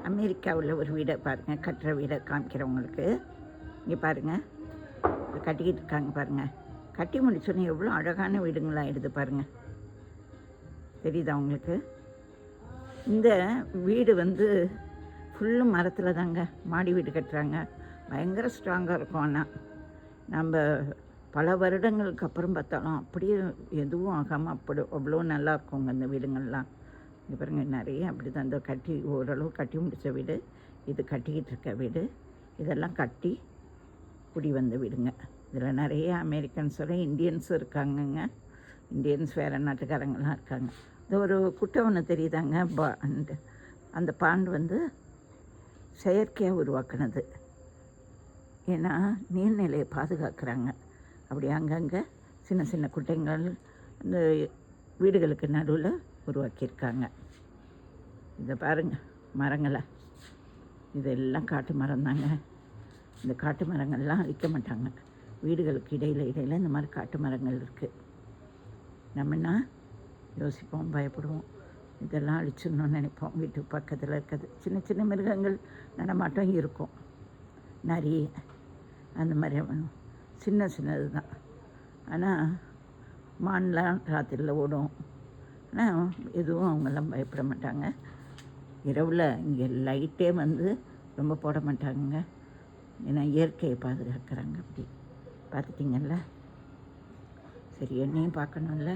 அமெரிக்காவில் ஒரு வீடை பாருங்கள், கட்டுற வீடை காமிக்கிறவங்களுக்கு. இங்கே பாருங்கள், கட்டிக்கிட்டு இருக்காங்க பாருங்கள். கட்டி முடிச்சோன்னே எவ்வளோ அழகான வீடுங்களாக எடுத்து பாருங்கள். தெரியுதா உங்களுக்கு? இந்த வீடு வந்து ஃபுல்லும் மரத்தில் தாங்க மாடி வீடு கட்டுறாங்க. பயங்கர ஸ்ட்ராங்காக இருக்கும். ஆனால் நம்ம பல வருடங்களுக்கு அப்புறம் பார்த்தாலும் அப்படியே எதுவும் ஆகாமல் அவ்வளோ நல்லா இருக்குங்க இந்த வீடுங்கள்லாம். இங்கே பாருங்கள், நிறைய அப்படி தான் இந்த கட்டி ஓரளவு கட்டி முடித்த வீடு, இது கட்டிக்கிட்டு இருக்க வீடு, இதெல்லாம் கட்டி குடி வந்த வீடுங்க. இதில் நிறைய அமெரிக்கன்ஸோட இந்தியன்ஸும் இருக்காங்கங்க. இந்தியன்ஸ் வேறு நாட்டுக்காரங்களாம் இருக்காங்க. இது ஒரு குட்டை ஒன்று தெரியுதாங்க, பாண்டு. அந்த பாண்டு வந்து செயற்கையாக உருவாக்குனது. ஏன்னா நீர்நிலையை பாதுகாக்கிறாங்க. அப்படி அங்கங்கே சின்ன சின்ன குட்டைங்கள் இந்த வீடுகளுக்கு நடுவில் உருவாக்கியிருக்காங்க. இதை பாருங்கள், மரங்களை இதெல்லாம் காட்டு மரம் தாங்க. இந்த காட்டு மரங்கள்லாம் அழிக்க மாட்டாங்க. வீடுகளுக்கு இடையில் இந்த மாதிரி காட்டு மரங்கள் இருக்குது. நம்மனா யோசிப்போம், பயப்படுவோம், இதெல்லாம் அழிச்சிடணும்னு நினைப்போம். வீட்டுக்கு பக்கத்தில் இருக்கிறது சின்ன சின்ன மிருகங்கள் நடமாட்டம் இருக்கும், நிறைய அந்த மாதிரி சின்னது தான். ஆனால் மான்லாம் ராத்திரியில் ஓடும். ஆனால் எதுவும் அவங்கெல்லாம் பயப்பட மாட்டாங்க. இரவில் இங்கே லைட்டே வந்து ரொம்ப போட மாட்டாங்க. ஏன்னா இயற்கையை பாதுகாக்கிறாங்க. அப்படி பார்த்துட்டிங்கல்ல? சரி, என்னையும் பார்க்கணும்ல.